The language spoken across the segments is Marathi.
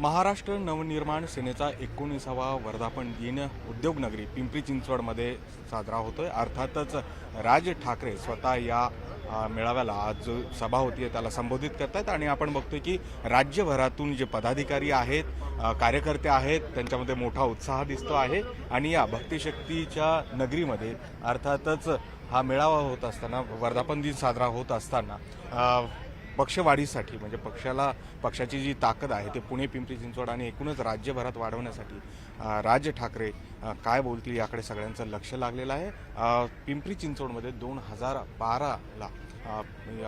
महाराष्ट्र नवनिर्माण सेनेचा 19वा वर्धापन दिन उद्योगनगरी पिंपरी चिंचवडमध्ये साजरा होतोय। अर्थातच राज ठाकरे स्वतः या मेळाव्याला आज जो सभा होती त्याला संबोधित करतात आणि आपण बघतोय की राज्यभरातून जे पदाधिकारी आहेत, कार्यकर्ते आहेत, त्यांच्यामध्ये मोठा उत्साह दिसतो आहे आणि या भक्तिशक्तीच्या नगरीमध्ये अर्थातच हा मेळावा होत असताना, वर्धापन दिन साजरा होत असताना पक्षवाढीसाठी म्हणजे पक्षाची जी ताकद आहे ते पुणे, पिंपरी चिंचवड आणि एकूणच राज्यभरात वाढवण्यासाठी राज ठाकरे काय बोलतील याकडे सगळ्यांचं लक्ष लागलेलं आहे। पिंपरी चिंचवडमध्ये 2012ला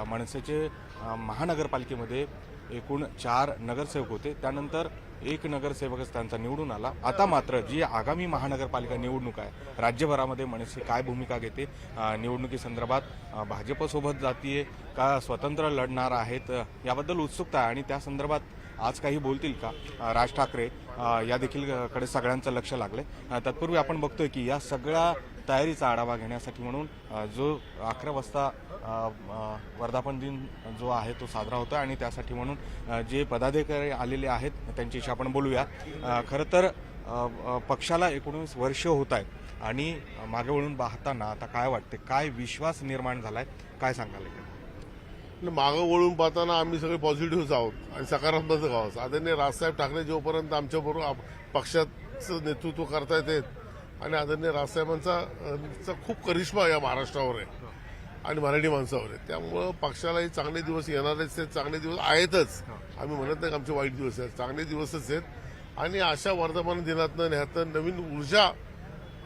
मनसेचे महानगरपालिकेमध्ये एकूण 4 नगरसेवक होते, त्यानंतर एक नगरसेवकच त्यांचा निवडून आला। आता मात्र जी आगामी महानगरपालिका निवडणूक आहे, राज्यभरामध्ये मनसे काय भूमिका घेते, निवडणुकीसंदर्भात भाजपसोबत जातीये का स्वतंत्र लढणार आहेत याबद्दल उत्सुकता आहे आणि त्या संदर्भात आज काही बोलतील का राज ठाकरे या देखील कडे सगळ्यांचं लक्ष लागलंय। तत्पूर्वी आपण बघतोय की या सगळ्या तयारीचा आढावा घेण्यासाठी म्हणून जो 11 वाजता वर्धापन दिन जो आहे तो साजरा होतो आणि त्यासाठी म्हणून जे पदाधिकारी आलेले आहेत त्यांच्याशी आपण बोलूया। खरं तर पक्षाला 19 वर्ष होत आहेत आणि मागे वळून पाहताना आता काय वाटते, काय विश्वास निर्माण झालाय, काय सांगाल? मागं वळून पाहताना आम्ही सगळे पॉझिटिव्हच आहोत आणि सकारात्मक आहोत। आदरणीय राजसाहेब ठाकरे जोपर्यंत आमच्याबरोबर पक्षाचं नेतृत्व करता येत आणि आदरणीय राजसाहेबांचा खूप करिश्मा या महाराष्ट्रावर आहे आणि मराठी माणसावर आहे, त्यामुळं पक्षालाही चांगले दिवस येणारच आहेत, चांगले दिवस आहेतच। आम्ही म्हणत नाही की आमचे वाईट दिवस आहेत, चांगले दिवसच आहेत आणि अशा वर्धापन दिनातनं ह्यातनं नवीन ऊर्जा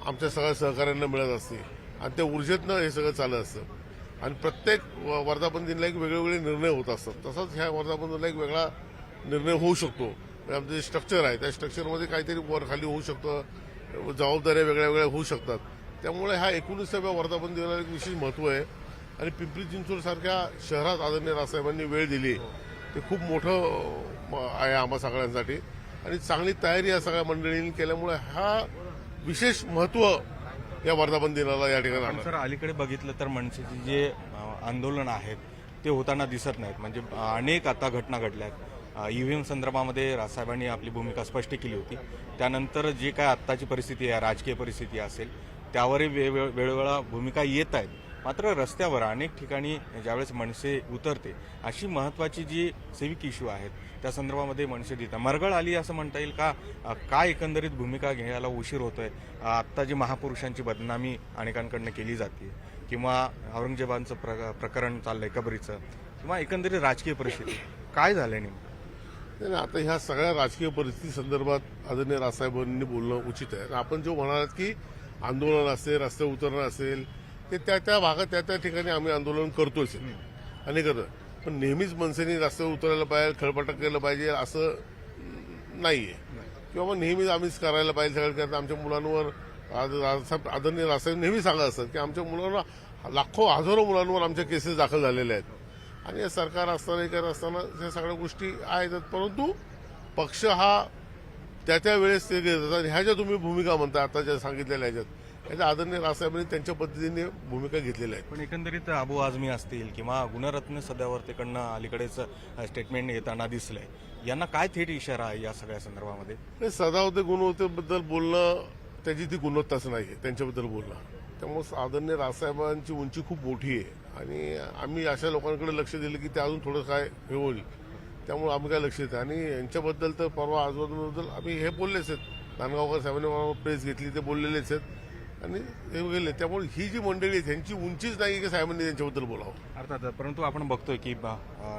आमच्या सगळ्या सहकाऱ्यांना मिळत असते आणि त्या ऊर्जेतनं हे सगळं चालत असतं आणि प्रत्येक वर्धापन दिनाला एक वेगवेगळे निर्णय होत असतात। तसंच ह्या वर्धापन दिनाला एक वेगळा निर्णय होऊ शकतो। आमचं जे स्ट्रक्चर आहे त्या स्ट्रक्चरमध्ये काहीतरी वर खाली होऊ शकतं, जबाबदाऱ्या वेगळ्या वेगळ्या होऊ शकतात। त्यामुळे ह्या 19व्या वर्धापन दिनाला एक विशेष महत्त्व आहे आणि पिंपरी चिंचवड सारख्या शहरात आदरणीय राजसाहेबांनी वेळ दिली ते खूप मोठं आहे आम्हा सगळ्यांसाठी आणि चांगली तयारी या सगळ्या मंडळींनी केल्यामुळे हा विशेष महत्त्व या वर्धापन दिनाला या ठिकाणी। सर, अलीकडे बघितलं तर मनसेचे जे आंदोलन आहेत ते होताना दिसत नाहीत, म्हणजे अनेक आता घटना घडल्यात। ईव्हीएम संदर्भामध्ये राजसाहेबांनी आपली भूमिका स्पष्ट केली होती, त्यानंतर जे काय आत्ताची परिस्थिती आहे, राजकीय परिस्थिती असेल त्यावरही वेळोवेळा भूमिका येत आहेत। मात्र रस्त्यावर अनेक ठिकाणी ज्यावेळेस मनसे उतरते अशी महत्त्वाची जी सिविक इश्यू आहेत त्या संदर्भामध्ये मनसे देतात मरगळ आली असं म्हणता येईल का? काय एकंदरीत भूमिका घ्यायला उशीर होतोय? आत्ता जी महापुरुषांची बदनामी अनेकांकडनं केली जाते किंवा औरंगजेबांचं प्रकरण चाललंय कबरीचं किंवा एकंदरीत राजकीय परिस्थिती काय झालंय नेमकं? आता ह्या सगळ्या राजकीय परिस्थिती संदर्भात आदरणीय राजसाहेबांनी बोलणं उचित आहे। आपण जो म्हणालात की आंदोलन असेल, रस्ते उतरणं असेल, ते त्या भागात त्या ठिकाणी आम्ही आंदोलन करतोच आणि करतो, पण नेहमीच मनसेने रस्त्यावर उतरायला पाहिजे, खळपाटक केलं पाहिजे असं नाहीये किंवा मग नेहमीच आम्हीच करायला पाहिजे सगळं। आमच्या मुलांवर आदरणीय राजसाहेब नेहमी सांगत असतात की आमच्या मुलांवर लाखो हजारो मुलांवर आमच्या केसेस दाखल झालेल्या आहेत आणि हे सरकार असताना हे करत असताना ह्या सगळ्या गोष्टी आहेत, परंतु पक्ष हा त्या वेळेस ते घेत आणि ह्या ज्या तुम्ही भूमिका म्हणता आता ज्या सांगितलेल्या ह्याच्यात याच्या आदरणीय राजसाहेबांनी त्यांच्या पद्धतीने भूमिका घेतलेल्या आहेत। पण एकंदरीत अबू आझमी असतील किंवा गुणरत्न सदावर्तेकडनं अलीकडेच स्टेटमेंट येताना दिसलंय, यांना काय थेट इशारा आहे या सगळ्या संदर्भामध्ये? सदावर्ते गुणवत्तेबद्दल बोलणं त्याची ती गुणवत्ताच नाही त्यांच्याबद्दल बोलणं, त्यामुळे आदरणीय राजसाहेबांची उंची खूप मोठी आहे आणि आम्ही अशा लोकांकडे लक्ष दिलं की ते अजून थोडं काय हे होईल, त्यामुळे आम्ही काय लक्ष देतो आणि यांच्याबद्दल तर परवा आजूबाजूबद्दल आम्ही हे बोललेच आहेत। नांदगावकर साहेबांनी प्रेस घेतली ते बोललेलेच आहेत आणि हे गेले, त्यामुळे ही जी मंडळी आहे त्यांची उंचीच नाही की साहेबांनी त्यांच्याबद्दल बोलावं। अर्थात, परंतु आपण बघतोय की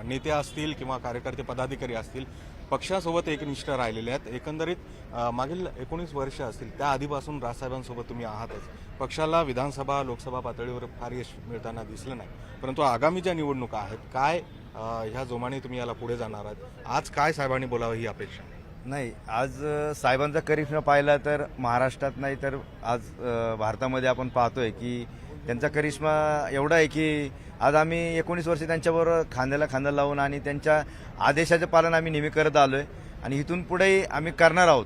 नेते असतील किंवा कार्यकर्ते पदाधिकारी असतील पक्षासोबत एकनिष्ठ राहिलेले आहेत। एकंदरीत मागील 19 वर्ष असतील त्या आधीपासून राजसाहेबांसोबत तुम्ही आहातच। पक्षाला विधानसभा लोकसभा पातळीवर फार यश मिळताना दिसलं नाही, परंतु आगामी ज्या निवडणुका आहेत काय ह्या जोमाने तुम्ही याला पुढे जाणार आहात? आज काय साहेबांनी बोलावं ही अपेक्षा? नाही, आज साहेबांचा करिश्मा पाहिला तर महाराष्ट्रात नाही तर आज भारतामध्ये आपण पाहतोय की त्यांचा करिश्मा एवढा आहे की आज आम्ही 19 वर्ष त्यांच्याबरोबर खांद्याला खांदा लावून आणि त्यांच्या आदेशाचे पालन आम्ही नेहमी करत आलोय आणि इथून पुढेही आम्ही करणार आहोत।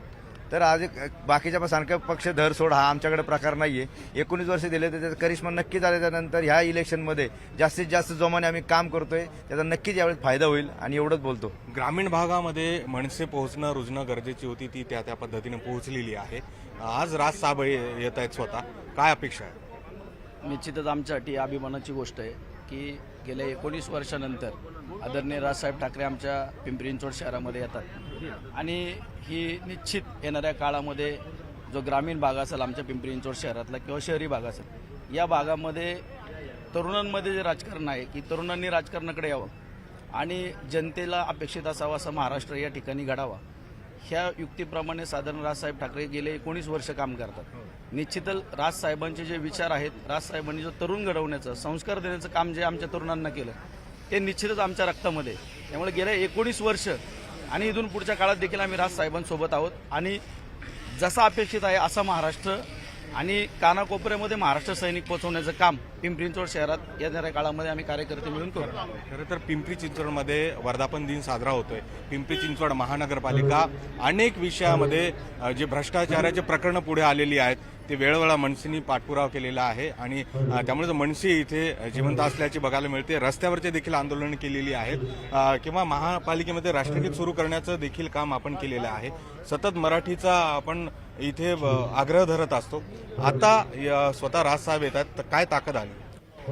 तर आज बाकीच्या पण सारखं पक्ष धर सोड हा आमच्याकडे प्रकार नाहीये. 19 वर्ष दिले तर त्याचा करिश्मा नक्कीच आल्याच्यानंतर ह्या इलेक्शनमध्ये जास्तीत जास्त जोमाने आम्ही काम करतोय, त्याचा नक्कीच यावेळेस फायदा होईल आणि एवढंच बोलतो. ग्रामीण भागामध्ये मनसे पोहोचणं रुजणं गरजेची होती, ती त्या पद्धतीने पोहोचलेली आहे. आज राज साहेब येत आहेत स्वतः, काय अपेक्षा आहे? निश्चितच आमच्यासाठी अभिमानाची गोष्ट आहे की गेल्या 19 वर्षानंतर आदरणीय राजसाहेब ठाकरे आमच्या पिंपरी चिंचवड शहरामध्ये येतात आणि ही निश्चित येणाऱ्या काळामध्ये जो ग्रामीण भाग असेल आमच्या पिंपरी चिंचवड शहरातला किंवा शहरी भाग असेल, या भागामध्ये तरुणांमध्ये जे राजकारण आहे की तरुणांनी राजकारणाकडे यावं आणि जनतेला अपेक्षित असावं असं महाराष्ट्र या ठिकाणी घडावा, ह्या युक्तीप्रमाणे साधारण राजसाहेब ठाकरे गेले 19 वर्ष काम करतात. निश्चितच राजसाहेबांचे जे विचार आहेत, राजसाहेबांनी जो तरुण घडवण्याचं संस्कार देण्याचं काम जे आमच्या तरुणांना केलं ते निश्चितच आमच्या रक्तामध्ये. त्यामुळे गेल्या 19 वर्ष आणि इथून पुढच्या काळात देखील आम्ही राजसाहेबांसोबत आहोत आणि जसा अपेक्षित आहे असा महाराष्ट्र आणि कानाकोपऱ्यामध्ये महाराष्ट्र सैनिक पोहोचवण्याचं काम पिंपरी चिंचवड शहरात येणाऱ्या काळामध्ये आम्ही कार्यकर्ते मिळून करू. खरं तर पिंपरी चिंचवडमध्ये वर्धापन दिन साजरा होतोय. पिंपरी चिंचवड महानगरपालिका अनेक विषयामध्ये जे भ्रष्टाचाराचे प्रकरणं पुढे आलेली आहेत ते वेळोवेळा मनसेनी पाठपुरावा केलेला आहे आणि त्यामुळे मनसे इथे जिवंत असल्याचे बघायला मिळते. रस्त्यावरचे देखील आंदोलन केलेली आहेत किंवा महापालिकेमध्ये राष्ट्रगीत सुरू करण्याचं देखील काम आपण केलेलं आहे. सतत मराठीचा आपण इथे आग्रह धरत असतो. आता स्वतः राजसाहेब येतात तर काय ताकद आली?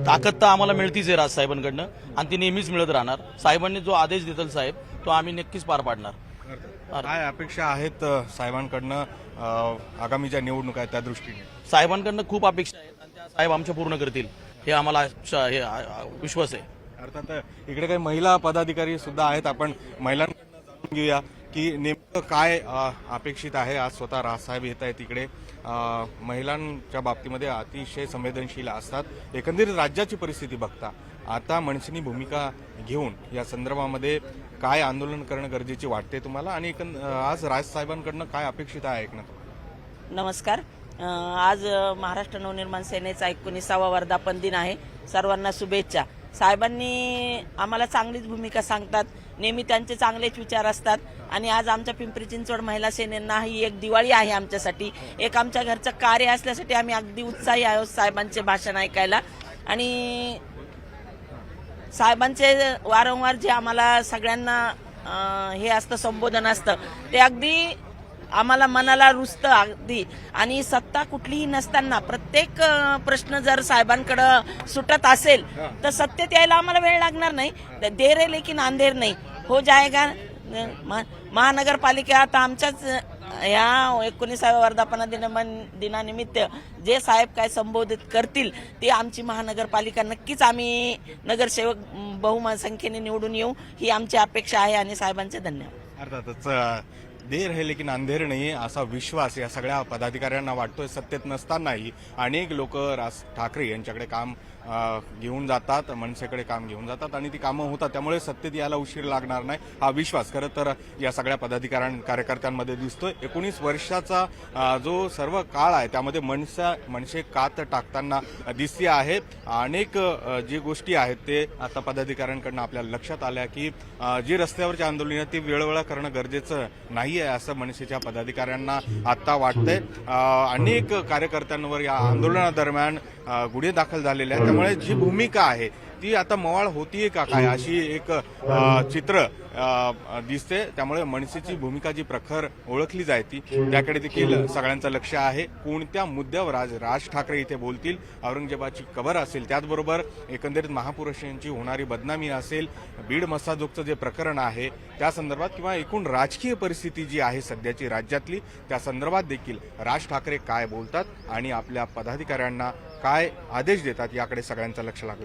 ताकद तर आम्हाला मिळतीच आहे राजसाहेबांकडनं आणि ती नेहमीच मिळत राहणार. साहेबांनी जो आदेश देतील साहेब तो आम्ही नक्कीच पार पाडणार. काय अपेक्षा आहेत साहेबांकडनं आगामीच्या निवडणुका आहेत त्या दृष्टीने? साहेबांकडनं खूप अपेक्षा आहेत आणि त्या साहेब आमच्या पूर्ण करतील हे आम्हाला विश्वास आहे. अर्थात इकडे काही महिला पदाधिकारी सुद्धा आहेत. आपण महिलांकडनं जाणून घेऊया की नेमकं काय अपेक्षित आहे. आज स्वतः राजसाहेब येत आहेत तिकडे. महिलांच्या बाबतीमध्ये अतिशय संवेदनशील असतात. एकंदरीत राज्याची परिस्थिती बघता आता मनसेनी भूमिका घेऊन या संदर्भामध्ये काय आंदोलन करणं गरजेचे वाटते तुम्हाला आणि आज राजसाहेबांकडनं काय अपेक्षित आहे ऐकणं? नमस्कार. आज महाराष्ट्र नवनिर्माण सेनेचा 19वा वर्धापन दिन आहे. सर्वांना शुभेच्छा. साहेबांनी आम्हाला चांगलीच भूमिका सांगतात, नेहमी त्यांचे चांगलेच विचार असतात आणि आज आमच्या पिंपरी चिंचवड महिला सेनेना ही एक दिवाळी आहे आमच्यासाठी. एक आमच्या घरचं कार्य असल्यासाठी आम्ही अगदी उत्साही आहोत साहेबांचे भाषण ऐकायला. आणि साहेबांचे वारंवार जे आम्हाला सगळ्यांना हे असतं संबोधन असतं ते अगदी आम्हाला मनाला रुजतं अगदी. आणि सत्ता कुठलीही नसताना प्रत्येक प्रश्न जर साहेबांकडे सुटत असेल तर सत्तेत यायला आम्हाला वेळ लागणार नाही. देर है लेकिन अंधेर नाही हो जाएगा. महानगरपालिका आता आमच्याच या 19व्या वर्धापन दिनानिमित्त जे साहेब काय संबोधित करतील ते आमची महानगरपालिका नक्कीच आम्ही नगरसेवक बहुमत संख्येने निवडून येऊ ही आमची अपेक्षा आहे आणि साहेबांचे धन्यवाद. अर्थातच देर है लेकिन अंधेर नाही असा विश्वास या सगळ्या पदाधिकाऱ्यांना वाटतोय. सत्तेत नसतानाही अनेक लोक राज ठाकरे यांच्याकडे काम घेऊन जातात, मनसेकडे काम घेऊन जातात आणि ती कामं होतात. त्यामुळे सत्तेत यायला उशीर लागणार नाही हा विश्वास खरं तर या सगळ्या कार्यकर्त्यांमध्ये दिसतोय. 19 वर्षाचा जो सर्व काळ आहे त्यामध्ये मनसे कात टाकताना दिसते आहे. अनेक जी गोष्टी आहेत ते आता पदाधिकाऱ्यांकडनं आपल्या लक्षात आल्या की जी रस्त्यावरची आंदोलन आहे ती वेळोवेळा करणं गरजेचं नाहीये असं मनसेच्या पदाधिकाऱ्यांना आता वाटतंय. अनेक कार्यकर्त्यांवर या आंदोलनादरम्यान गुन्हे दाखल झालेले आहेत. त्यामुळे जी भूमिका आहे ती आता मवाळ होतीये का काय अशी एक चित्र दिसते. त्यामुळे मनसेची भूमिका जी प्रखर ओळखली जाते त्याकडे देखील सगळ्यांचं लक्ष आहे. कोणत्या मुद्द्यावर आज राज ठाकरे इथे बोलतील, औरंगजेबाची कबर असेल, त्याचबरोबर एकंदरीत महापुरुषांची होणारी बदनामी असेल, बीड मसाजोगचं जे प्रकरण आहे त्या संदर्भात किंवा एकूण राजकीय परिस्थिती जी आहे सध्याची राज्यातली त्या संदर्भात देखील राज ठाकरे काय बोलतात आणि आपल्या पदाधिकाऱ्यांना काय आदेश देतात याकडे सगळ्यांचं लक्ष लागलं.